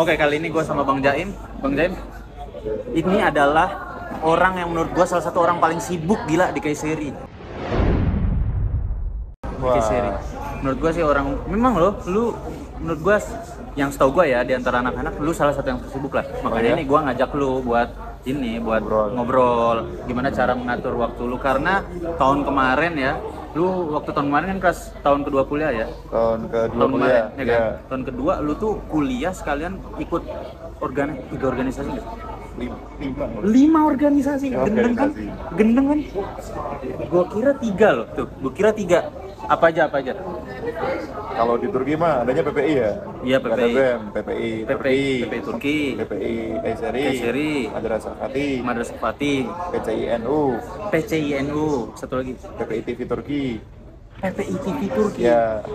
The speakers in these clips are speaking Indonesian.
Oke, kali ini gue sama Bang Jaim. Bang Jaim, ini adalah orang yang menurut gue salah satu orang paling sibuk gila di Kayseri. Kayseri. Menurut gue sih orang, memang lu menurut gue yang setahu gue ya di antara anak-anak lu salah satu yang tersibuk lah. Makanya ini gue ngajak lu buat ngobrol gimana cara mengatur waktu lu, karena tahun kemarin ya, lu waktu tahun kemarin kan kelas tahun kedua kuliah ya. Tahun kedua Tahun kuliah kemarin, ya kan? Tahun kedua lu tuh kuliah sekalian ikut tiga organisasi nggak? Lima organisasi, gendeng kan? Gendeng kan? Gua kira tiga loh, tuh. Gua kira tiga. Apa aja? Kalau di Turki mah adanya PPI ya? Iya, PPI. Ada BEM, PPI Turki, PPI Kayseri, Madrasah Fatih, PCINU, satu lagi. PPI TV Turki. PPI TV Turki. Ya.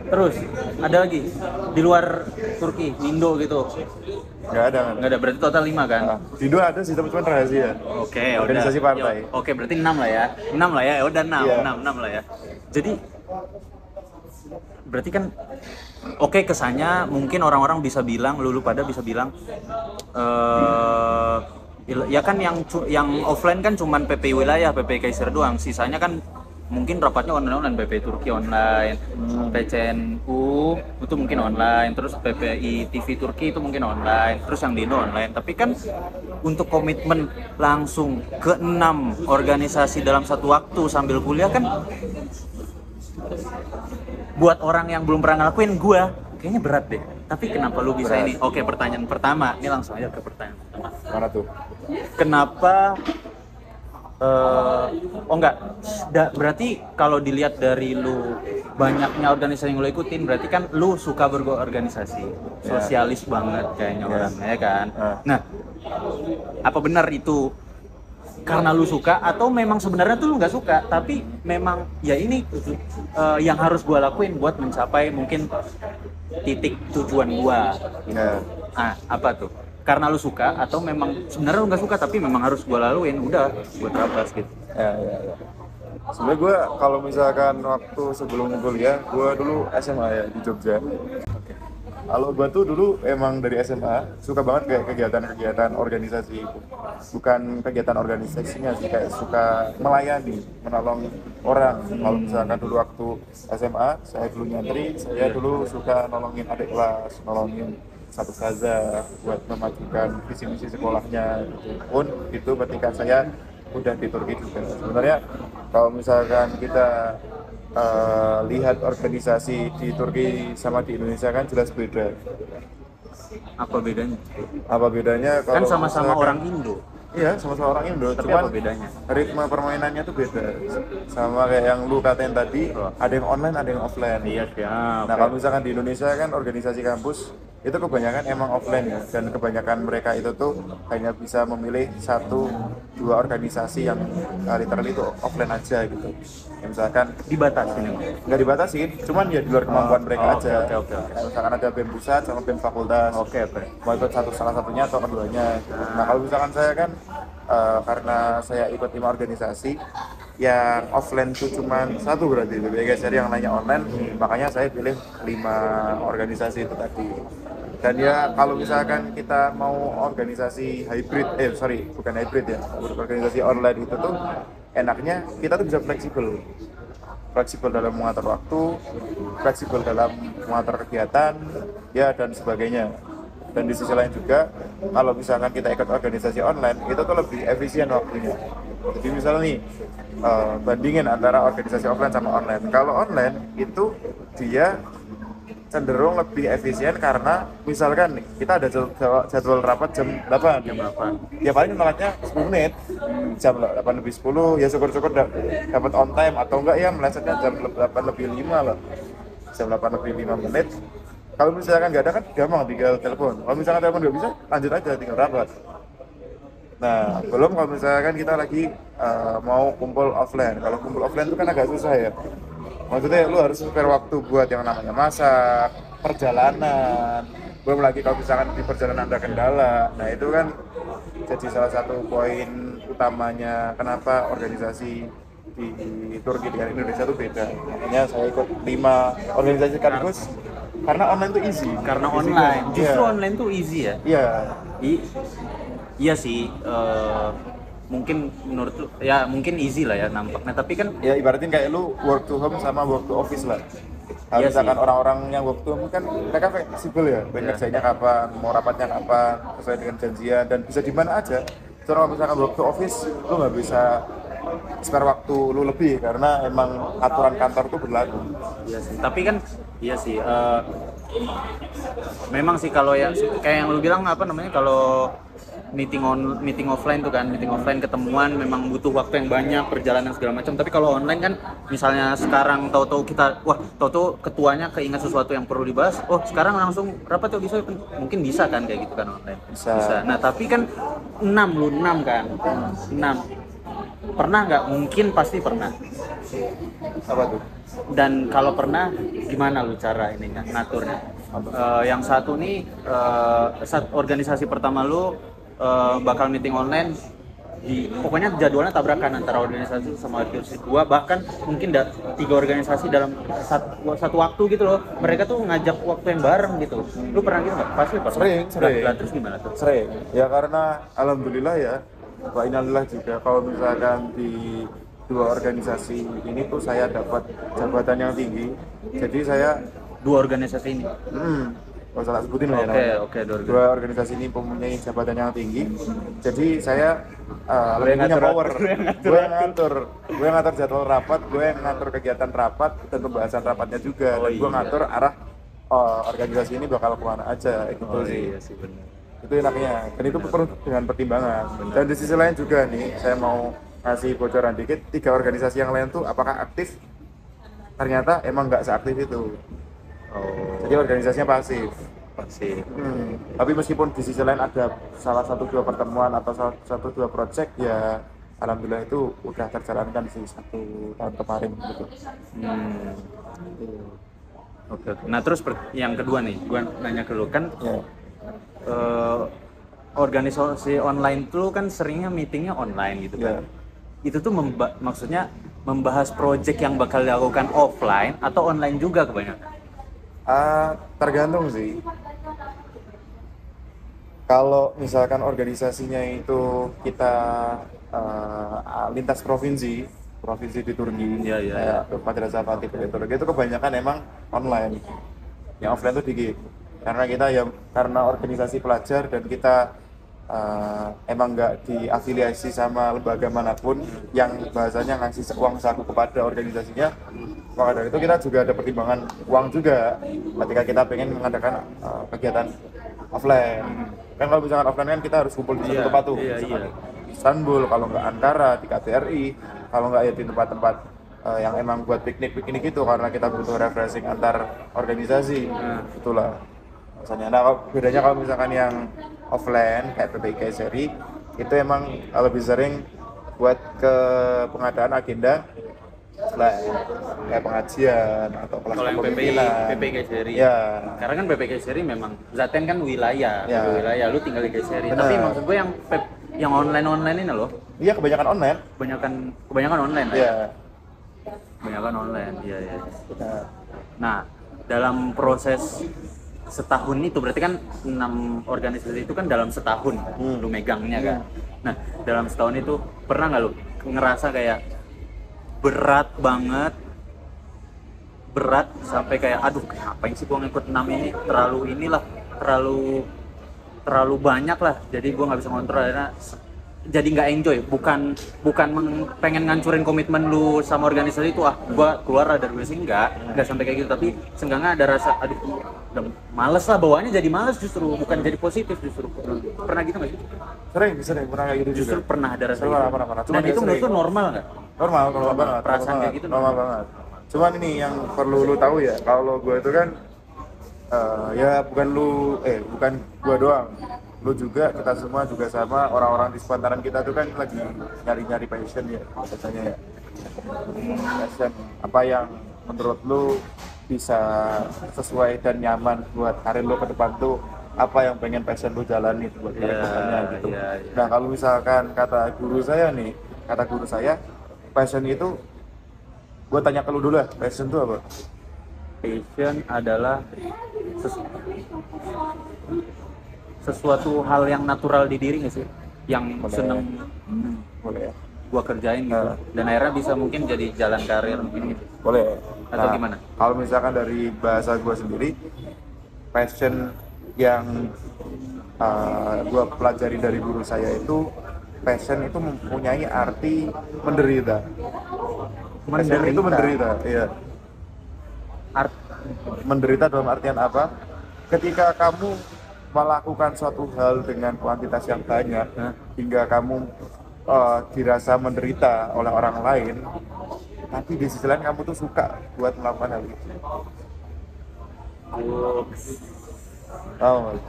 Terus ada lagi di luar Turki, Indo gitu. Nggak ada, Berarti total 5 kan? Nah, di dua ada sih, tapi cuma rahasia. Oke, organisasi udah. partai. Oke, berarti 6 lah ya. 6 lah ya. Udah 6, Iya. 6 lah ya. Jadi berarti kan oke, kesannya mungkin orang-orang bisa bilang, lu pada bisa bilang ya kan yang offline kan cuman PPI wilayah, PPI Kayseri doang. Sisanya kan mungkin rapatnya online, PPI Turki online, PCNU itu mungkin online, terus PPI TV Turki itu mungkin online, terus yang di Indo online. Tapi kan untuk komitmen langsung ke 6 organisasi dalam satu waktu sambil kuliah kan, buat orang yang belum pernah ngelakuin, gua kayaknya berat deh. Tapi kenapa lu bisa Berat. ini? Oke, pertanyaan pertama, ini langsung aja ke pertanyaan pertama. Mana tuh? Kenapa berarti kalau dilihat dari lu banyaknya organisasi yang lu ikutin, berarti kan lu suka berorganisasi, sosialis banget kayaknya orangnya ya kan. Nah, apa benar itu karena lu suka, atau memang sebenarnya tuh lu nggak suka, tapi memang ya ini yang harus gua lakuin buat mencapai mungkin titik tujuan gua gitu. Apa tuh? Karena lu suka, atau memang sebenarnya lu nggak suka tapi memang harus gue laluin, udah gue terabas gitu. Ya. Sebenarnya gue kalau misalkan waktu sebelum kuliah, gue dulu SMA ya di Jogja. Kalau gue tuh dulu emang dari SMA suka banget kayak kegiatan-kegiatan organisasi, bukan kegiatan organisasinya sih, kayak suka melayani, menolong orang. Kalau misalkan dulu waktu SMA, saya dulu nyantri, saya dulu suka nolongin adik kelas, nolongin satu ustazah buat memajukan visi misi sekolahnya gitu. Pun itu ketika saya udah di Turki juga. Sebenarnya kalau misalkan kita lihat organisasi di Turki sama di Indonesia kan jelas beda. Apa bedanya? Apa bedanya? Kan Kalau sama-sama misalkan, orang Indo. Iya, sama-sama orang Indo, Tapi cuman apa bedanya? ritme permainannya tuh beda. Sama kayak yang lu katain tadi, ada yang online, ada yang offline. Iya, siap. Nah, kalau misalkan di Indonesia kan organisasi kampus itu kebanyakan emang offline ya, dan kebanyakan mereka itu tuh hanya bisa memilih 1-2 organisasi yang literally itu offline aja gitu. Ya, misalkan Dibatasin emang? nggak dibatasin, cuman ya di luar kemampuan mereka aja. Oke. Kayak misalkan ada BEM pusat sama BEM fakultas. Oke. Mau ikut salah satunya atau keduanya. Nah, kalau misalkan saya kan karena saya ikut 5 organisasi yang offline itu cuma 1 berarti BPI Kayseri, yang lainnya online, makanya saya pilih 5 organisasi itu tadi. Dan ya kalau misalkan kita mau organisasi hybrid, bukan hybrid ya, organisasi online itu tuh enaknya kita tuh bisa fleksibel dalam mengatur waktu, fleksibel dalam mengatur kegiatan ya, dan sebagainya. Dan di sisi lain juga, kalau misalkan kita ikut organisasi online, itu tuh lebih efisien waktunya. Jadi misalnya nih, bandingin antara organisasi offline sama online. Kalau online, itu dia cenderung lebih efisien karena misalkan nih, kita ada jadwal rapat jam 8. Ya paling berangkatnya 10 menit, jam 8 lebih 10, ya syukur-syukur dapat on time, atau enggak ya melesetnya jam 8 lebih 5 lah. Jam 8 lebih 5 menit. Kalau misalkan nggak ada kan gampang, tinggal telepon. Kalau misalkan telepon nggak bisa, lanjut aja, tinggal rapat. Nah, belum kalau misalkan kita lagi mau kumpul offline. Kalau kumpul offline itu kan agak susah ya. Maksudnya lu harus spare waktu buat yang namanya masak, perjalanan. Belum lagi kalau misalkan di perjalanan ada kendala. Nah, itu kan jadi salah satu poin utamanya kenapa organisasi di Turki dengan Indonesia itu beda. Makanya saya ikut 5 organisasi sekaligus Karena online tuh easy. Karena online. Justru online tuh easy ya. Iya. Iya sih. Mungkin menurut lu ya mungkin easy lah ya nampaknya, tapi kan ya ibaratin kayak lu work to home sama work to office lah. Kalau iya misalkan sih. orang-orang yang work to home kan mereka fleksibel ya, kerjanya kapan, mau rapatnya kapan, sesuai dengan janjian dan bisa di mana aja. Terus kalau misalkan work to office, lu nggak bisa spare waktu lu lebih karena emang aturan kantor tuh berlaku. Iya sih. Tapi kan iya sih. Memang sih kalau yang kayak yang lu bilang apa namanya, kalau meeting offline tuh kan, meeting offline ketemuan memang butuh waktu yang banyak, perjalanan segala macam. Tapi kalau online kan misalnya sekarang tahu-tahu kita tahu-tahu ketuanya keinget sesuatu yang perlu dibahas, sekarang langsung rapat yuk, bisa mungkin bisa kan kayak gitu kan online. Bisa. Nah, tapi kan 6 kan. 6. Pernah nggak? Mungkin pasti pernah. Apa tuh? Dan kalau pernah, gimana lu cara ininya ngaturnya? Yang satu nih, organisasi pertama lu bakal meeting online, pokoknya jadwalnya tabrakan antara organisasi sama organisasi dua, bahkan mungkin 3 organisasi dalam satu waktu gitu loh. Mereka tuh ngajak waktu yang bareng gitu. Lu pernah gitu nggak? Pasti pernah. Sering. Terus gimana tuh? Sering. Ya karena alhamdulillah ya, wa innalillah juga kalau misalkan di 2 organisasi ini tuh saya dapat jabatan yang tinggi. Jadi saya 2 organisasi ini. Gak salah sebutin lah ya. Oke, 2 organisasi ini mempunyai jabatan yang tinggi. Jadi saya lebih punya power. Gue yang ngatur jadwal rapat, gue yang ngatur kegiatan rapat dan pembahasan rapatnya juga. Dan gue ngatur arah organisasi ini bakal kemana aja. Itu sih. Iya sih, benar. Itu enaknya. Dan itu perlu dengan pertimbangan. Dan di sisi lain juga nih, saya mau ngasih bocoran dikit. 3 organisasi yang lain tuh apakah aktif? Ternyata emang nggak seaktif itu. Jadi organisasinya pasif. Tapi meskipun di sisi lain ada salah 1-2 pertemuan atau salah 1-2 project, ya alhamdulillah itu udah terjalankan sih 1 tahun kemarin gitu. Oke. Nah terus yang kedua nih, gua nanya ke lu kan, organisasi online tuh kan seringnya meetingnya online gitu kan. Itu tuh maksudnya membahas project yang bakal dilakukan offline atau online juga kebanyakan? Tergantung sih. Kalau misalkan organisasinya itu kita lintas provinsi di Turki, kayak Madrasah Fatih di Turki, itu kebanyakan emang online. Yang offline itu dikit. Karena kita ya karena organisasi pelajar dan kita emang nggak diafiliasi sama lembaga manapun yang bahasanya ngasih uang saku kepada organisasinya. Maka dari itu kita juga ada pertimbangan uang juga ketika kita pengen mengadakan kegiatan offline. Kan kalau misalkan offline kan kita harus kumpul di satu tempat tuh, di Istanbul, kalau nggak Ankara, di KBRI, kalau nggak ya di tempat-tempat yang emang buat piknik gitu, karena kita butuh refreshing antar organisasi. Itulah misalnya. Nah, bedanya kalau misalkan yang offline kayak PPI Kayseri itu emang lebih sering buat ke pengadaan agenda kayak pengajian atau kelas kepemimpinan. PPI Kayseri. Ya. Karena kan PPI Kayseri memang Zaten kan wilayah, lu tinggal di Kayseri. Tapi maksud gue yang online ini loh. Iya, kebanyakan online. Kebanyakan online. Iya. Kebanyakan online. Iya. Nah, dalam proses setahun itu berarti kan 6 organisasi itu kan dalam setahun lu megangnya kan. Nah, dalam setahun itu pernah nggak lu ngerasa kayak berat sampai kayak aduh ngapain sih gua ngikut 6 ini, terlalu banyak lah, jadi gua nggak bisa ngontrol, karena jadi nggak enjoy, bukan pengen ngancurin komitmen lu sama organisasi itu, gua keluar dari organisasi, enggak sampai kayak gitu, tapi seenggaknya ada rasa aduh udah males lah, bawaannya jadi males justru, bukan jadi positif justru. Pernah gitu nggak sih? Sering pernah kayak gitu justru juga. pernah ada rasa Pernah. Dan itu menurut lu normal nggak? Normal banget. Perasaan kayak gitu normal banget. Cuman ini yang perlu lu tahu ya, kalau gue itu kan ya bukan gua doang. Lu juga, kita semua juga sama, orang-orang di sepantaran kita tuh kan lagi nyari-nyari passion ya, biasanya ya. Passion apa yang menurut lu bisa sesuai dan nyaman buat karir lu ke depan tuh, apa yang pengen passion lu jalani buat kedepannya gitu. Nah, kalau misalkan kata guru saya, passion itu, gue tanya ke lu dulu ya, passion itu apa? Passion adalah sesuatu hal yang natural di diri nggak sih, yang Boleh. seneng Boleh ya? gua kerjain gitu, dan akhirnya bisa mungkin jadi jalan karir mungkin gitu, Boleh. atau gimana? Kalau misalkan dari bahasa gue sendiri, passion yang gue pelajari dari guru saya itu, passion itu mempunyai arti menderita. Passion itu menderita, iya. Menderita dalam artian apa? Ketika kamu melakukan suatu hal dengan kuantitas yang banyak, hingga kamu dirasa menderita oleh orang lain, tapi di sisi lain kamu tuh suka buat melakukan hal itu.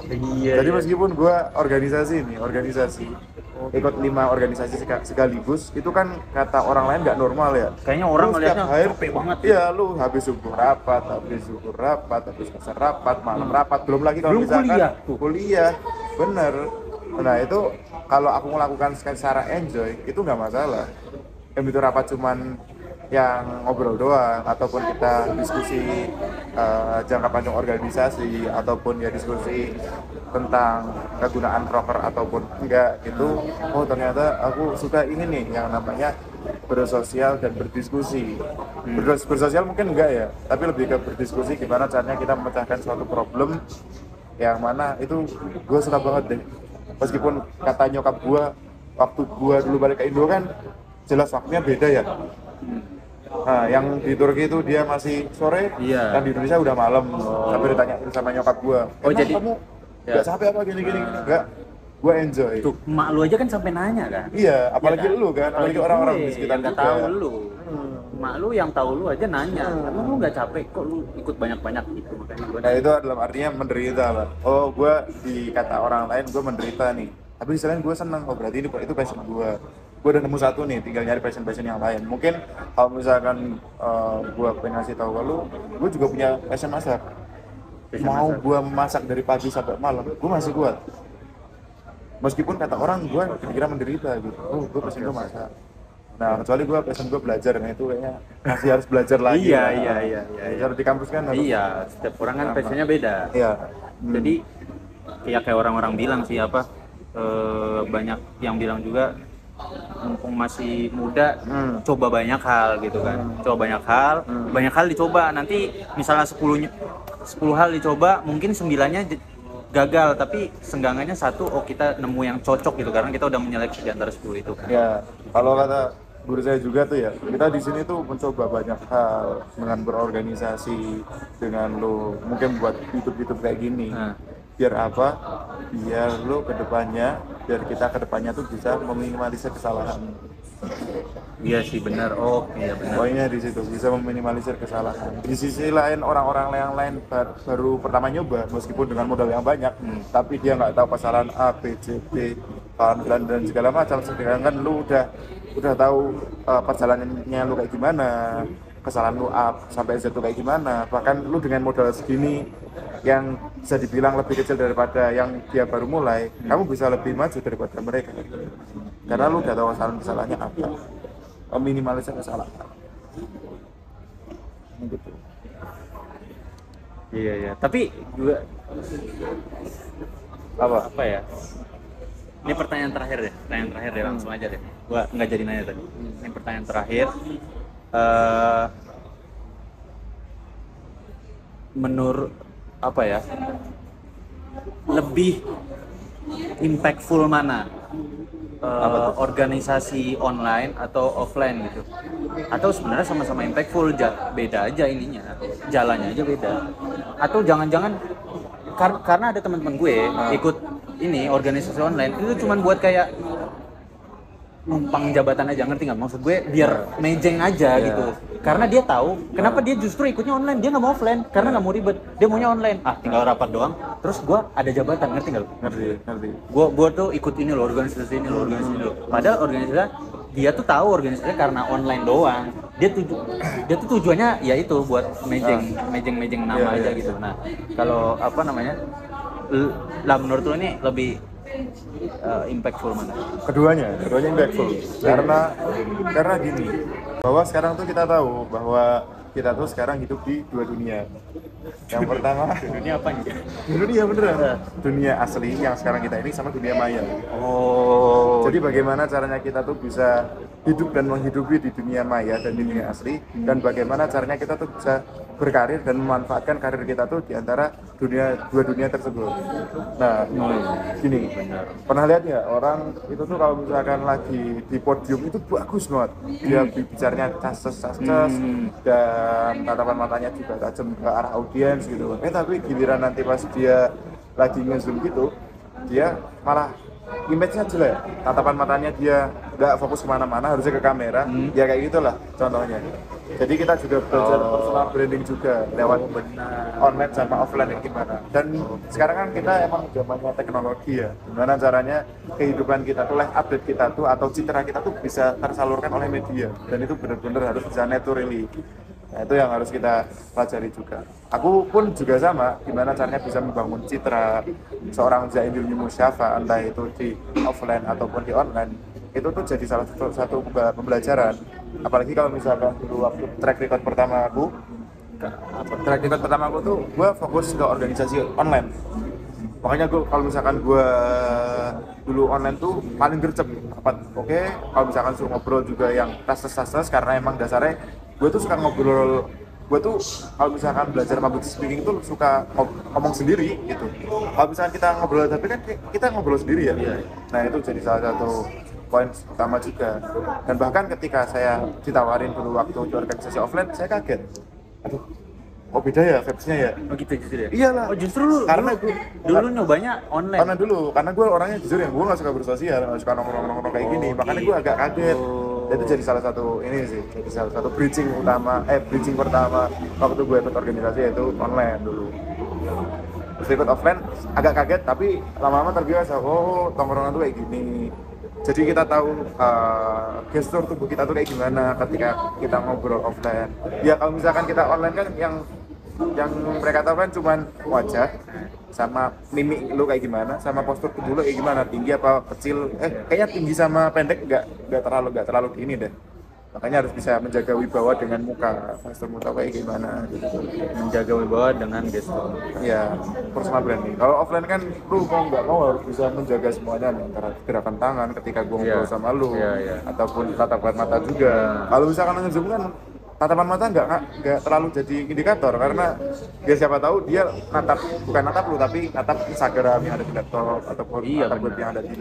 Iya, Jadi meskipun gue organisasi ikut 5 organisasi sekaligus, itu kan kata orang lain nggak normal ya. kayaknya orang Lu ngeliatnya setiap hari capek banget. Iya, lu habis subuh rapat, habis asar rapat, malam rapat, belum lagi kalau Belum misalkan kuliah. kuliah, bener. Nah itu kalau aku melakukan secara enjoy itu nggak masalah. Yang itu rapat cuman yang ngobrol doang, ataupun kita diskusi jangka panjang organisasi, ataupun ya diskusi tentang kegunaan rocker ataupun enggak gitu. Oh ternyata aku suka ini nih yang namanya bersosial dan berdiskusi. Bersosial mungkin enggak ya, tapi lebih ke berdiskusi gimana caranya kita memecahkan suatu problem yang mana itu gue suka banget deh. Meskipun kata nyokap gue waktu gue dulu balik ke Indo kan jelas waktunya beda ya. Nah, yang di Turki itu dia masih sore, dan di Indonesia udah malam. Sampai ditanya sama nyokap gue, jadi kamu nggak capek apa gini-gini? Enggak, gue enjoy. Tuh, emak lu aja kan sampai nanya kan. Iya, apalagi kan? lu kan, apalagi orang-orang di sekitar yang nggak juga. tahu lu. Emak lu yang tahu lu aja nanya, emang lu nggak capek kok lu ikut banyak-banyak gitu, makanya gua Nah itu dalam artinya menderita lah. Oh gue di kata orang lain gue menderita nih, tapi di sisi lain gue seneng. Oh berarti itu passion gue. Gue udah nemu satu nih, tinggal nyari passion yang lain. Mungkin kalau misalkan gue pengen ngasih tahu ke lu, gue juga punya passion masak. Mau gue masak dari pagi sampai malam, gue masih kuat. Meskipun kata orang gue kira-kira menderita gitu. Oh gue passion gue masak. Nah kecuali gue passion gue belajar, nah itu kayaknya masih harus belajar lagi. Iya. Kalau di kampus kan harus. Iya, setiap orang kan passionnya beda. Iya. Jadi kayak orang-orang bilang sih apa, banyak yang bilang juga mumpung masih muda, coba banyak hal gitu kan. Coba banyak hal dicoba. Nanti misalnya 10 hal dicoba, mungkin 9-nya gagal, tapi senggangannya satu, kita nemu yang cocok gitu, karena kita udah menyeleksi di antara 10 itu kan. Ya, kalau kata guru saya juga tuh ya, kita di sini tuh mencoba banyak hal dengan berorganisasi, dengan lo mungkin buat YouTube kayak gini. Biar apa? Biar lo kedepannya, biar kita kedepannya tuh bisa meminimalisir kesalahan. Iya sih benar. Iya benar. Poinnya di situ, bisa meminimalisir kesalahan. Di sisi lain orang-orang yang lain baru pertama nyoba meskipun dengan modal yang banyak, tapi dia nggak tahu kesalahan A, B, C, D, dan segala macam. Sedangkan lu udah tahu perjalanannya lu kayak gimana, kesalahan lu A sampai Z itu kayak gimana. Bahkan lu dengan modal segini yang bisa dibilang lebih kecil daripada yang dia baru mulai, kamu bisa lebih maju daripada mereka. Karena lu udah tahu kesalahannya apa. Minimalisir kesalahan. Gitu. Iya. Tapi juga apa ya? Ini pertanyaan terakhir deh, langsung aja deh. Gua nggak jadi nanya tadi. Ini pertanyaan terakhir. Menurut apa ya? Lebih impactful mana? Organisasi online atau offline gitu, atau sebenarnya sama-sama impactful, beda aja ininya, jalannya aja beda, atau jangan-jangan karena ada teman-teman gue ikut ini organisasi online itu cuman buat kayak numpang jabatan aja, ngerti nggak maksud gue, biar mejeng aja gitu, karena dia tahu kenapa dia justru ikutnya online, dia nggak mau offline karena nggak mau ribet, dia maunya online, tinggal rapat doang, terus gue ada jabatan, ngerti nggak? Ngerti. Gue tuh ikut ini loh, organisasi ini loh, padahal organisasi dia tuh tahu organisasinya karena online doang, dia tuh tujuannya ya itu buat mejeng nama aja gitu. Nah kalau apa namanya, lah menurut lo ini lebih impactful mana? Keduanya impactful. Karena gini, bahwa sekarang tuh kita tahu bahwa kita tuh sekarang hidup di dua dunia. Yang pertama Dunia apa nih? dunia beneran, dunia asli yang sekarang kita ini sama dunia maya. Oh. Jadi bagaimana caranya kita tuh bisa hidup dan menghidupi di dunia maya dan di dunia asli, dan bagaimana caranya kita tuh bisa berkarir dan memanfaatkan karir kita tuh di antara dua dunia tersebut. Nah, gini, pernah lihat nggak orang itu tuh kalau misalkan lagi di podium itu bagus banget, dia bicaranya cases dan tatapan matanya juga tajam ke arah audiens gitu. Tapi giliran nanti pas dia lagi nge-zoom gitu, dia malah image-nya jelek, tatapan matanya dia nggak fokus kemana-mana, harusnya ke kamera, ya kayak gitulah contohnya. Jadi kita juga belajar personal branding juga lewat online sama offline yang gimana. Dan sekarang kan kita emang zamannya teknologi ya, gimana caranya kehidupan kita tuh, life update kita tuh atau citra kita tuh bisa tersalurkan oleh media, dan itu benar-benar harus bisa naturally. Nah, itu yang harus kita pelajari juga. Aku pun juga sama, gimana caranya bisa membangun citra seorang Zainul Musyafa, entah itu di offline ataupun di online. Itu tuh jadi salah satu pembelajaran. Apalagi kalau misalkan dulu waktu track record pertama aku tuh gue fokus ke organisasi online. Makanya gue kalau misalkan gue dulu online tuh paling gercep. Oke, kalau misalkan suruh ngobrol juga yang tas karena emang dasarnya gue tuh suka ngobrol. Gue tuh kalau misalkan belajar public speaking tuh suka ngomong sendiri gitu. Kalau misalkan kita ngobrol, tapi kan kita ngobrol sendiri ya. Nah, itu jadi salah satu poin utama juga. Dan bahkan ketika saya ditawarin dulu waktu di organisasi offline, saya kaget. Aduh, oh beda ya vibes-nya ya? Oh gitu justru ya? Iyalah. Oh justru lu karena dulu nyobanya online? Karena karena gue orangnya jujur ya, gue gak suka bersosial, gak suka nongkrong kayak gini. Makanya gue agak kaget. Itu jadi salah satu bridging pertama waktu gue ikut organisasi, yaitu online dulu. Terus ikut offline agak kaget, tapi lama-lama terbiasa. Oh, tongkrongan tuh kayak gini. Jadi kita tahu gestur tubuh kita tuh kayak gimana ketika kita ngobrol offline. Ya kalau misalkan kita online kan yang mereka tahu kan cuman wajah sama mimik lu kayak gimana, sama postur tubuh lu kayak gimana, tinggi apa kecil, kayaknya tinggi sama pendek nggak terlalu gini deh. Makanya harus bisa menjaga wibawa dengan muka, postur muka kayak gimana gitu. Menjaga wibawa dengan gestur. Ya, personal branding. Kalau offline kan lu mau nggak mau harus bisa menjaga semuanya, antara gerakan tangan ketika gua ngobrol sama lu, ataupun tatapan mata juga. Kalau misalkan nge-zoom kan tatapan mata nggak terlalu jadi indikator, karena dia siapa tahu dia bukan natap lu, tapi natap Instagram yang ada di laptop ataupun yang ada di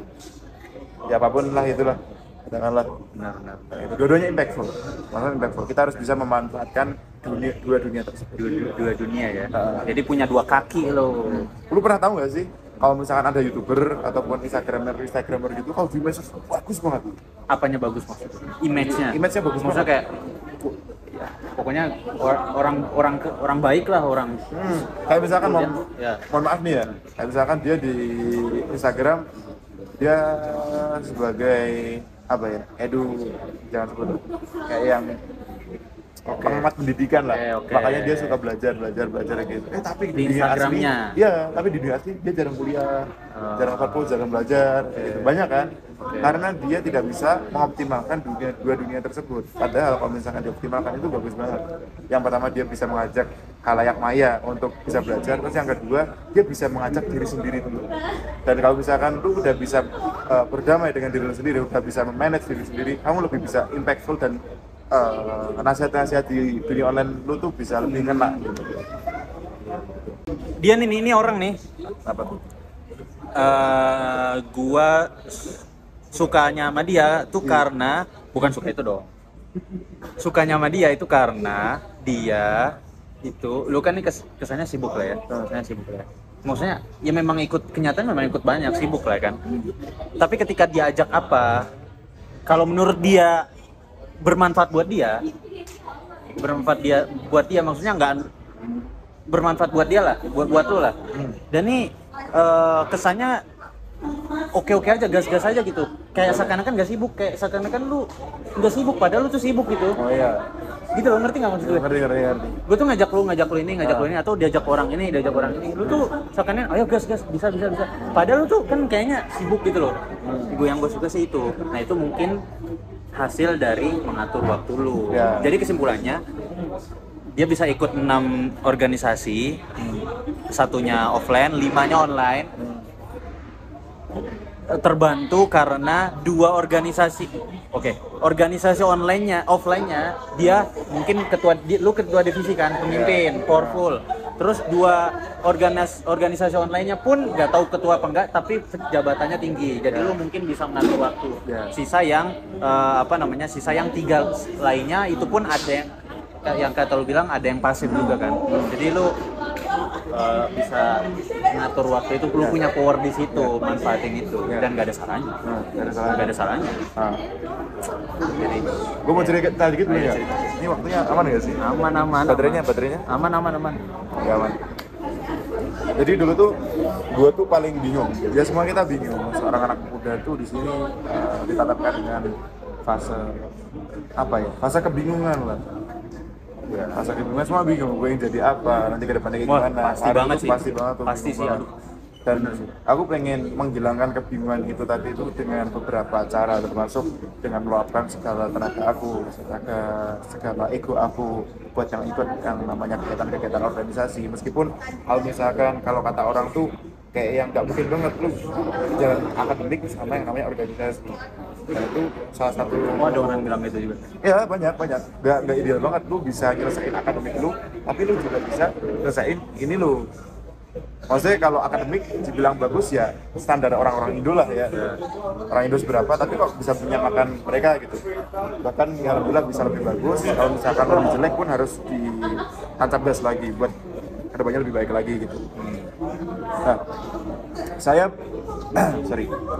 apapun lah itulah. Katakanlah Benar. itu dua-duanya impactful. Maksudnya impactful. Kita harus bisa memanfaatkan dua dunia tersebut. Dua dunia ya. Jadi punya dua kaki lo. Lu pernah tahu nggak sih kalau misalkan ada YouTuber ataupun Instagramer gitu, kalau di medsos bagus banget. Apanya bagus maksudnya? Image-nya bagus maksudnya banget. kayak pokoknya orang baik lah, orang. Kayak misalkan ya. mohon maaf nih ya. Kayak misalkan dia di Instagram dia sebagai apa ya? Jangan sebut kayak yang pengamat pendidikan lah. Makanya dia suka belajar gitu. Tapi di Instagramnya asli, tapi di dunia asli dia jarang kuliah, jarang fokus, jarang belajar gitu. Banyak kan? Karena dia tidak bisa mengoptimalkan dua dunia tersebut. Padahal kalau misalkan dioptimalkan itu bagus banget. Yang pertama dia bisa mengajak khalayak maya untuk bisa belajar, terus yang kedua dia bisa mengajak diri sendiri dulu. Dan kalau misalkan lu udah bisa berdamai dengan diri lu sendiri, udah bisa memanage diri sendiri, kamu lebih bisa impactful, dan nasihat-nasihat di dunia online lu tuh bisa lebih kena gitu. Dia ini orang nih. Apa tuh? Gua sukanya sama dia tuh karena bukan suka itu dong. Sukanya sama dia itu karena dia itu, lu kan nih kesannya sibuk lah ya. Maksudnya ya memang ikut kenyataan, memang ikut banyak, sibuk lah kan. Tapi ketika dia ajak apa, kalau menurut dia bermanfaat buat dia maksudnya nggak bermanfaat buat dia lah, buat lu lah. Dan nih kesannya oke aja, gas aja gitu, kayak seakan-akan nggak sibuk, kayak seakan-akan lu nggak sibuk padahal lu tuh sibuk gitu. Oh iya, gitu loh, ngerti nggak maksud gue? Ngerti. Gue tuh ngajak lu ini, atau diajak orang ini, lu tuh seakan-akan ayo gas bisa, padahal lu tuh kan kayaknya sibuk gitu loh. Gue yang gue suka sih itu. Nah itu mungkin hasil dari mengatur waktu lu. Jadi kesimpulannya dia bisa ikut 6 organisasi, satunya offline, 5-nya online. Terbantu karena 2 organisasi. Organisasi offline-nya dia mungkin lu ketua divisi kan, pemimpin, powerful. Terus 2 organisasi online-nya pun nggak tahu ketua apa enggak, tapi jabatannya tinggi. Jadi lu mungkin bisa mengatur waktu. Sisa yang sisa yang 3 lainnya itu pun ada yang kata lu bilang ada yang pasif juga kan. Jadi lu bisa ngatur waktu itu, lu punya power di situ, manfaatin itu, dan gak ada salahnya. Gak ada salahnya. Jadi, gue mau cerita dikit dulu ya. Ini waktunya aman gak sih? Aman. Baterainya? Aman. Ya, aman. Jadi dulu tuh, gue tuh paling bingung. Ya semua kita bingung. Seorang anak muda tuh di sini ditatapkan dengan fase fase kebingungan lah. Ya, masa kebingungan semua bingung, gue yang jadi apa, nanti ke depannya kayak gimana. Pasti banget sih. Pasti sih. Dan aku pengen menghilangkan kebingungan itu tadi itu dengan beberapa cara, termasuk dengan meluapkan segala tenaga aku, segala ego aku buat yang ikut yang namanya kegiatan-kegiatan organisasi. Meskipun kalau kata orang tuh kayak yang nggak mungkin banget lu jalan akademik sama yang namanya organisasi. Nah itu salah satu. Ada orang bilang gitu juga. Ya banyak. Nggak ideal banget lu bisa nyelesain akademik lu, tapi lu juga bisa nyelesain ini lu. Maksudnya kalau akademik dibilang bagus ya standar orang-orang Indo lah ya. Orang Indo seberapa, tapi kok bisa menyamakan mereka gitu. Bahkan ya alhamdulillah bisa lebih bagus. Kalau misalkan lebih jelek pun harus ditancap gas lagi buat kedepannya lebih baik lagi gitu. Nah,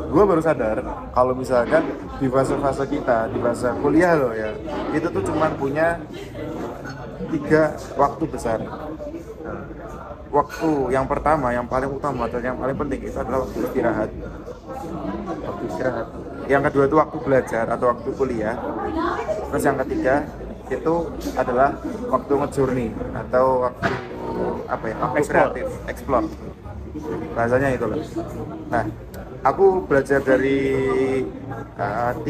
gue baru sadar kalau misalkan di fase-fase kita, di fase kuliah loh ya, itu tuh cuma punya 3 waktu besar. Waktu yang pertama, yang paling utama dan yang paling penting itu adalah waktu istirahat. Yang kedua itu waktu belajar atau waktu kuliah. Terus yang ketiga itu adalah waktu nge-journey atau waktu kreatif, explore. Bahasanya itu loh. Nah, aku belajar dari 3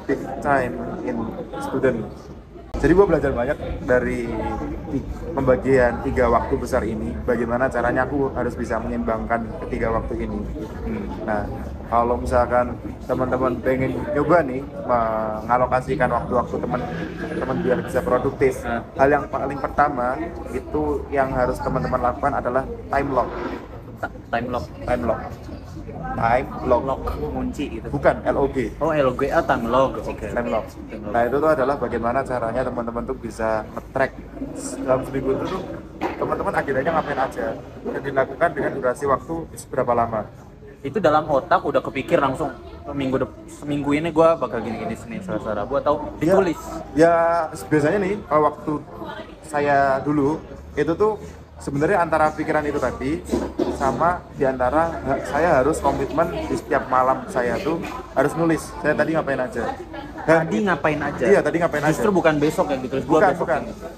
big time in student. Jadi gue belajar banyak dari pembagian 3 waktu besar ini. Bagaimana caranya aku harus bisa menyeimbangkan ketiga waktu ini. Nah, kalau misalkan teman-teman pengen nyoba nih mengalokasikan waktu-waktu teman biar bisa produktif, hal yang paling pertama itu yang harus teman-teman lakukan adalah time lock. Time lock kunci gitu. Bukan LOG. LOG time lock. Oke. Time lock. Nah itu tuh adalah bagaimana caranya teman-teman tuh bisa nge-track dalam seminggu itu tuh teman-teman akhirnya ngapain aja dan dilakukan dengan durasi waktu seberapa lama. Itu dalam otak udah kepikir langsung seminggu ini gue bakal gini-gini, Senin, Selasa, Rabu, atau ditulis? Ya biasanya nih kalau waktu saya dulu itu tuh sebenarnya antara pikiran itu tadi sama diantara saya harus komitmen di setiap malam saya tuh harus nulis saya tadi ngapain aja. Iya, tadi ngapain aja. Justru bukan besok yang ditulis. Bukan.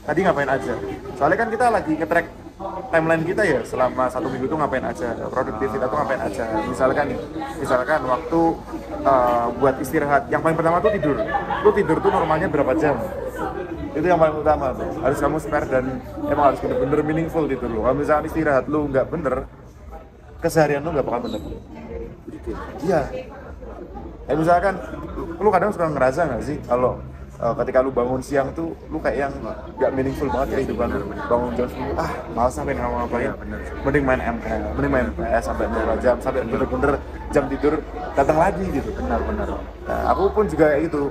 Tadi ngapain aja. Soalnya kan kita lagi nge-track timeline kita ya selama 1 minggu itu ngapain aja, produktivitas itu ngapain aja. Misalkan waktu buat istirahat, yang paling pertama tuh tidur. Lu tidur tuh normalnya berapa jam? Itu yang paling utama tuh. Harus kamu spare dan emang harus bener-bener meaningful tidur lu. Kalau misalkan istirahat lu nggak bener, keseharian lu nggak bakal bener. Iya. Ya misalkan lu kadang suka ngerasa nggak sih kalau ketika lu bangun siang tuh lu kayak yang nggak meaningful banget kehidupan lu. Bangun jam 10, malas sampai ngapain. Mending main ML, mending main PS sampai berapa jam, sampai bener-bener jam tidur datang lagi gitu. Benar. Nah, aku pun juga kayak gitu.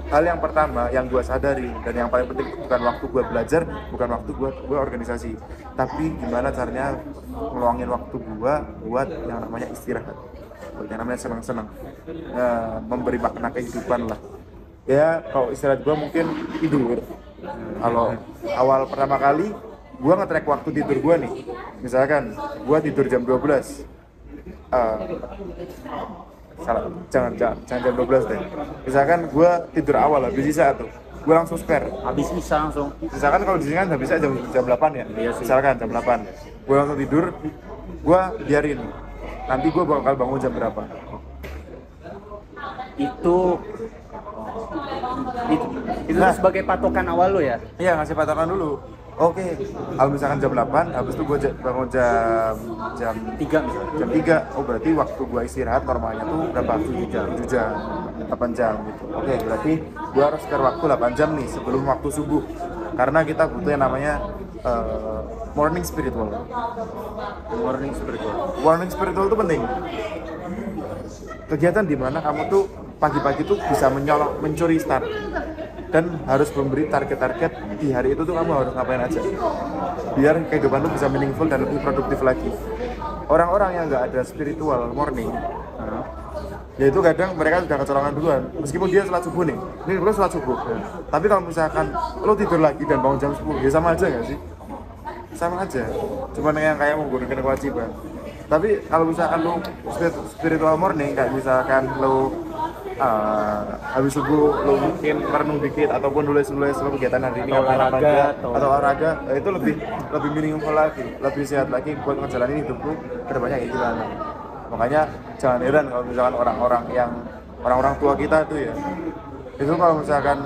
Hal yang pertama yang gua sadari dan yang paling penting bukan waktu gua belajar, bukan waktu gua organisasi, tapi gimana caranya ngeluangin waktu gua buat yang namanya istirahat, buat yang namanya senang-senang, memberi makna kehidupan lah. Ya kalau istirahat gue mungkin tidur. Kalau awal pertama kali gue nge-track waktu tidur gue nih, misalkan gue tidur jam 12, jangan jam 12 deh. Misalkan gue tidur awal habis Isya tuh, gue langsung spare. Habis Isya langsung. Misalkan kalau di sini kan habisnya jam 8 ya. Iya sih. Misalkan jam 8, gue langsung tidur, gue biarin. Nanti gue bakal bangun jam berapa? Itu tuh sebagai patokan awal lo ya? Iya, ngasih patokan dulu. Oke, kalau misalkan jam 8, habis itu gue bangun jam 3 misalnya. jam 3. Oh, berarti waktu gue istirahat normalnya tuh berapa? 7 jam, 8 jam gitu. Oke, berarti gue harus spare waktu 8 jam nih sebelum waktu subuh. Karena kita butuh yang namanya morning spiritual. Morning spiritual itu penting. Kegiatan di mana kamu tuh pagi-pagi tuh bisa mencuri start dan harus memberi target-target di hari itu tuh kamu harus ngapain aja biar kehidupan tuh bisa meaningful dan lebih produktif lagi. Orang-orang yang nggak ada spiritual morning, yaitu kadang mereka sudah kecolongan duluan meskipun dia sholat subuh nih, ini belum sholat subuh, tapi kalau misalkan lo tidur lagi dan bangun jam 10, ya sama aja nggak sih? Sama aja, cuman yang kayak menggunakan kewajiban. Tapi kalau misalkan lo spiritual morning, kayak misalkan lo habis subuh lo mungkin merenung dikit ataupun nulis lo kegiatan hari ini atau olahraga, itu lebih meaningful lagi, lebih sehat lagi buat ngejalanin hidupku kedepannya kayak gimana. Makanya jangan heran kalau misalkan orang-orang tua kita tuh ya, itu kalau misalkan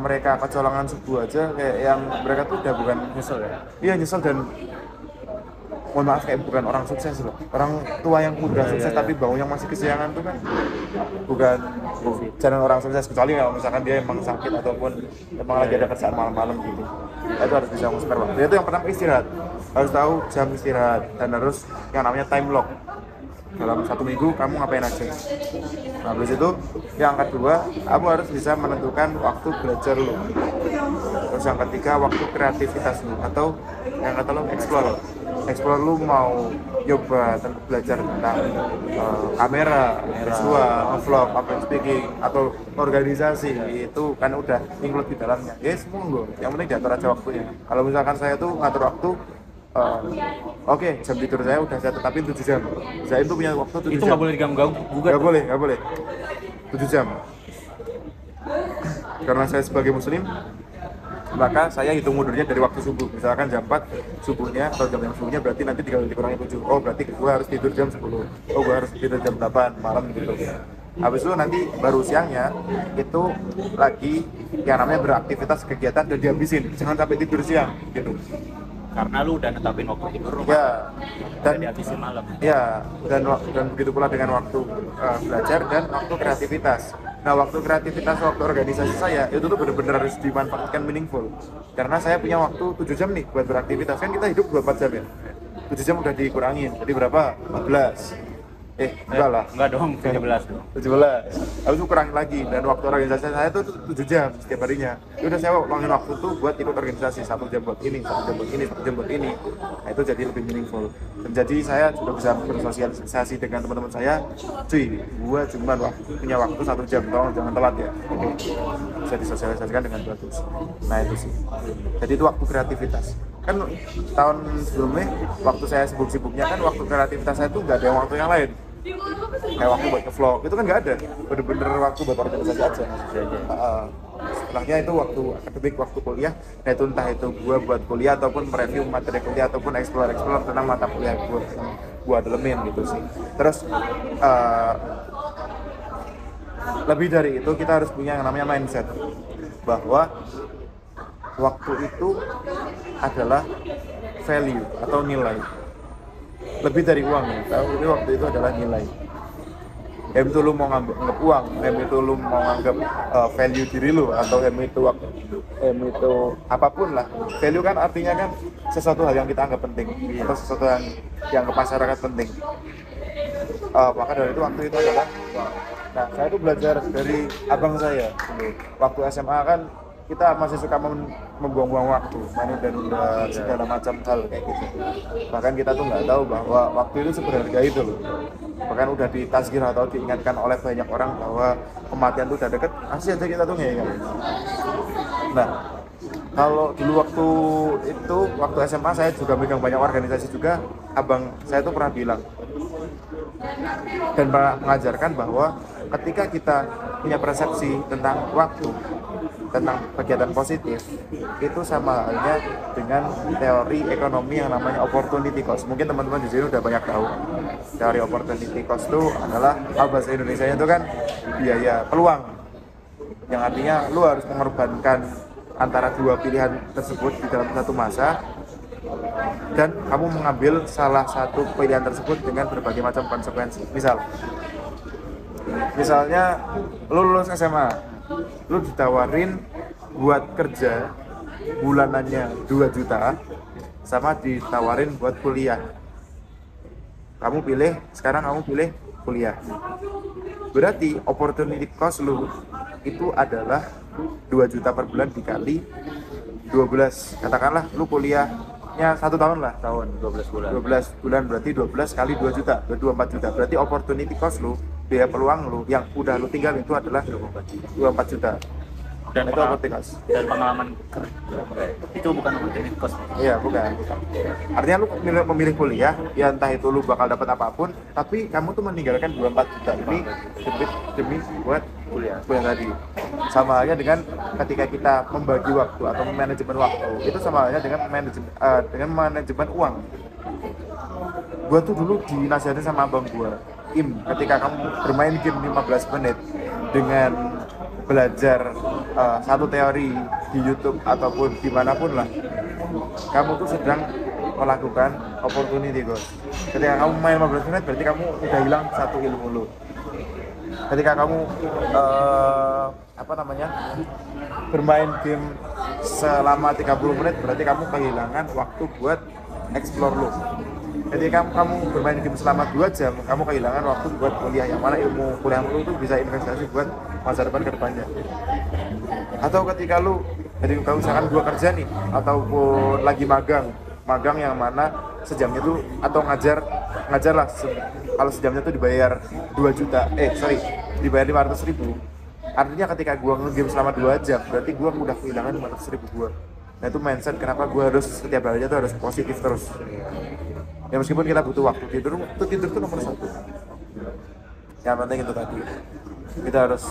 mereka kecolongan subuh aja kayak yang mereka tuh udah bukan nyesel ya. Iya, nyesel dan mohon maaf kayak bukan orang sukses loh. Orang tua yang udah sukses tapi bangun yang masih kesiangan tuh kan bukan jalan orang sukses, kecuali kalau misalkan dia emang sakit ataupun emang lagi ada kerjaan malam-malam gitu. Itu harus bisa spare waktu. Itu yang pertama istirahat. Harus tahu jam istirahat dan harus yang namanya time lock. Dalam 1 minggu kamu ngapain aja. Nah, habis itu yang kedua, kamu harus bisa menentukan waktu belajar lu. Terus yang ketiga, waktu kreativitas lu, atau yang kata lu explore lu mau coba belajar tentang kamera, visual, vlog, public speaking, atau organisasi, itu kan udah include di dalamnya. Ya semua enggak, yang penting diatur aja waktunya. Kalau misalkan saya tuh ngatur waktu, oke, jam tidur saya udah saya tetapin 7 jam. Saya itu punya waktu 7 jam. Itu nggak boleh diganggu gugat. Nggak boleh. 7 jam. Karena saya sebagai muslim, maka saya hitung mundurnya dari waktu subuh. Misalkan jam 4 subuhnya atau jam subuhnya, berarti nanti dikurangi 7. Oh, berarti gue harus tidur jam 10. Oh, gue harus tidur jam 8 malam gitu. Habis itu nanti baru siangnya itu lagi yang namanya beraktivitas kegiatan dan dihabisin. Jangan sampai tidur siang gitu. Karena lu udah netapin waktu tidur rumah. Ya, dan dihabisin malam. Ya, dan begitu pula dengan waktu belajar dan waktu kreativitas. Nah, waktu kreativitas, waktu organisasi saya itu tuh benar-benar harus dimanfaatkan meaningful. Karena saya punya waktu 7 jam nih buat beraktivitas. Kan kita hidup 24 jam ya. 7 jam udah dikurangin. Jadi berapa? 14. Enggak lah. Enggak dong, 17 dong. 17. Habis itu kurangin lagi, dan waktu organisasi saya tuh 7 jam setiap harinya. Ya udah saya luangin waktu tuh buat ikut organisasi, 1 jam buat ini, 1 jam buat ini, 1 jam buat ini. Nah, itu jadi lebih meaningful. Dan jadi saya juga bisa bersosialisasi dengan teman-teman saya. Cuy, gua cuma punya waktu 1 jam, tolong jangan telat ya. Oke. Bisa disosialisasikan dengan bagus. Nah, itu sih. Jadi itu waktu kreativitas. Kan tahun sebelumnya waktu saya sibuk-sibuknya kan waktu kreativitas saya tuh nggak ada waktu yang lain. Kayak waktu buat vlog itu kan nggak ada, bener-bener waktu buat organisasi aja. Setelahnya itu waktu akademik, waktu kuliah. Nah, itu entah itu gua buat kuliah ataupun mereview materi kuliah ataupun explore tentang mata kuliah gua dalemin gitu sih. Terus lebih dari itu kita harus punya yang namanya mindset bahwa waktu itu adalah value atau nilai. Lebih dari uang ya, tapi waktu itu adalah nilai. Itu lu mau nganggap uang, itu lu mau nganggap value diri lu, atau itu apapun lah. Value kan artinya kan sesuatu hal yang kita anggap penting, atau sesuatu yang ke masyarakat penting. Maka dari itu waktu itu adalah uang. Nah, saya tuh belajar dari abang saya. Waktu SMA kan kita masih suka membuang-buang waktu, menunda segala macam hal kayak gitu. Bahkan kita tuh nggak tahu bahwa waktu itu seberharga itu loh. Bahkan udah ditazkir atau diingatkan oleh banyak orang bahwa kematian itu udah deket, masih aja kita tuh ngeyel. Nah, kalau dulu waktu SMA saya juga megang banyak organisasi juga. Abang saya tuh pernah bilang dan pernah mengajarkan bahwa ketika kita punya persepsi tentang waktu, tentang kegiatan positif, itu sama halnya dengan teori ekonomi yang namanya opportunity cost. Mungkin teman-teman di sini udah banyak tahu. Teori opportunity cost itu adalah bahasa Indonesianya itu kan biaya peluang. yang artinya lu harus mengorbankan antara dua pilihan tersebut di dalam satu masa, dan kamu mengambil salah satu pilihan tersebut dengan berbagai macam konsekuensi. Misalnya lu lulus SMA, lu ditawarin buat kerja bulanannya 2 juta sama ditawarin buat kuliah. Sekarang kamu pilih kuliah. Berarti opportunity cost lu itu adalah 2 juta per bulan dikali 12. Katakanlah lu kuliahnya 1 tahun lah. 12 bulan. 12 bulan berarti 12 kali 2 juta, 24 juta. Berarti opportunity cost lu, biaya peluang lu yang udah lu tinggal itu adalah 24 juta. Dan itu opportunity cost. Dan pengalaman itu bukan opportunity cost. Iya, bukan. Artinya lu memilih kuliah, ya entah itu lu bakal dapat apapun, tapi kamu tuh meninggalkan 24 juta ini demi buat kuliah tadi. Sama halnya dengan ketika kita membagi waktu atau manajemen waktu, itu sama halnya dengan manajemen uang. Gua tuh dulu dinasihatin sama abang gua, ketika kamu bermain game 15 menit dengan belajar satu teori di YouTube ataupun dimanapun lah, kamu tuh sedang melakukan opportunity cost. Ketika kamu main 15 menit berarti kamu udah hilang satu ilmu lu. Ketika kamu bermain game selama 30 menit berarti kamu kehilangan waktu buat explore lu. Ketika kamu bermain game selama 2 jam, kamu kehilangan waktu buat kuliah, yang mana ilmu kuliah lu itu bisa investasi buat masa depan ke depannya. Atau ketika kalau misalkan gua kerja nih, ataupun lagi magang yang mana sejamnya tuh, atau ngajar lah, kalau sejamnya tuh dibayar 2 juta, dibayar 500.000. Artinya ketika gua nge-game selama 2 jam, berarti gua udah kehilangan 500.000 gua. Nah itu mindset kenapa gua harus setiap harinya tuh harus positif terus. Ya meskipun kita butuh waktu tidur tuh nomor 1. Yang penting itu tadi, kita harus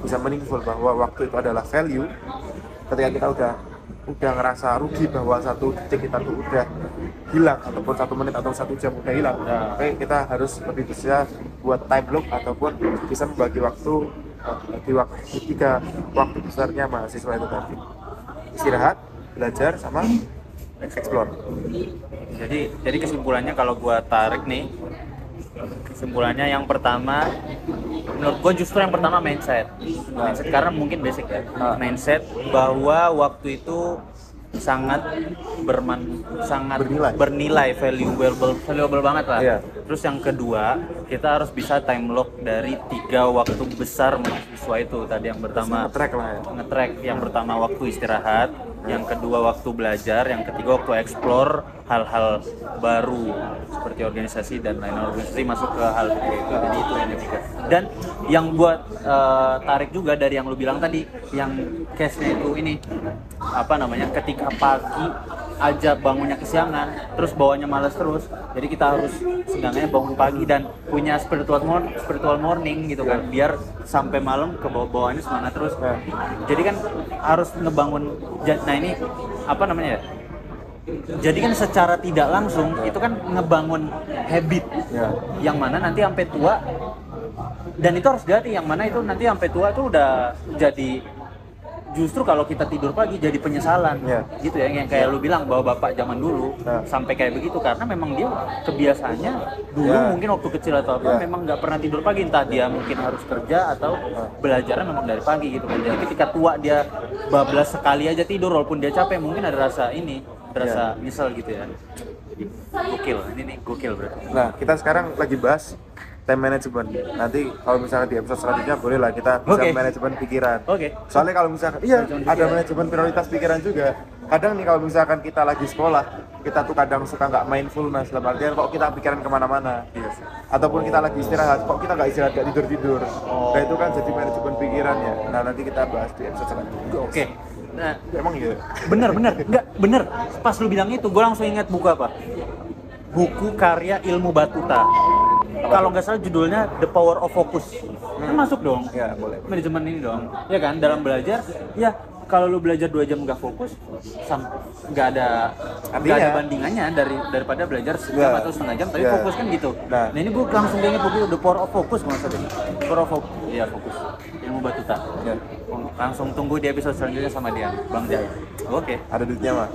bisa meaningful bahwa waktu itu adalah value. Ketika kita udah ngerasa rugi bahwa satu detik kita tuh udah hilang, ataupun 1 menit atau 1 jam udah hilang, kita harus lebih bisa buat time block ataupun bisa membagi waktu di 3 waktu besarnya mahasiswa itu tadi: istirahat, belajar, sama explore. Jadi kesimpulannya kalau gua tarik nih, kesimpulannya yang pertama, menurut gua justru yang pertama mindset karena mungkin basic ya. Mindset bahwa waktu itu sangat bernilai, valuable banget lah. Yeah. Terus yang kedua, kita harus bisa time lock dari 3 waktu besar mahasiswa itu. Tadi yang pertama nge-track, yang pertama waktu istirahat, yang kedua waktu belajar, yang ketiga waktu explore hal-hal baru seperti organisasi dan lain organisasi masuk ke hal itu. Jadi itu yang ketiga. Dan yang buat tarik juga dari yang lu bilang tadi, yang case-nya itu ini ketika pagi aja bangunnya kesiangan, terus bawanya malas terus. Jadi kita harus seenggaknya bangun pagi dan punya spiritual morning gitu kan, biar sampai malam ke bawahnya semangat terus. Jadi kan harus ngebangun. Nah ini jadi kan secara tidak langsung itu kan ngebangun habit yang mana nanti sampai tua, dan itu harus dilatih, yang mana itu nanti sampai tua tuh udah jadi, justru kalau kita tidur pagi jadi penyesalan gitu ya, yang kayak lu bilang bahwa bapak zaman dulu sampai kayak begitu karena memang dia kebiasaannya dulu mungkin waktu kecil atau apa memang nggak pernah tidur pagi, entah dia mungkin harus kerja atau belajarnya memang dari pagi gitu kan. Jadi ketika tua dia bablas sekali aja tidur walaupun dia capek, mungkin ada rasa nyesel gitu ya. Jadi gokil, ini gokil berarti. Nah kita sekarang lagi bahas time management. Nanti kalau misalnya di episode selanjutnya boleh lah kita bisa manajemen pikiran. Soalnya kalau misalkan ada manajemen prioritas pikiran juga. Kadang nih kalau misalkan kita lagi sekolah, kita tuh kadang suka nggak mindfulness, dalam artian kok kita pikiran kemana-mana. Ataupun kita lagi istirahat, kok kita nggak istirahat, nggak tidur. Nah itu kan jadi manajemen pikirannya. Nah nanti kita bahas di episode selanjutnya. Nah, emang gitu? Bener. Pas lu bilang itu, gue langsung ingat buku apa? Buku karya Ilmu Batuta. Kalau nggak salah judulnya The Power of Focus. Kan masuk dong. Ya, boleh. Manajemen ini dong. Ya kan, dalam belajar, ya kalau lu belajar 2 jam nggak fokus, nggak ada bandingannya daripada belajar sejam atau setengah jam tapi fokus kan gitu. Nah ini gue langsung kayaknya the power of focus maksudnya. Power of focus, ya fokus. Ilmu Batuta. Langsung tunggu di episode selanjutnya sama dia, Bang Dia. Oke. Ada duitnya mah.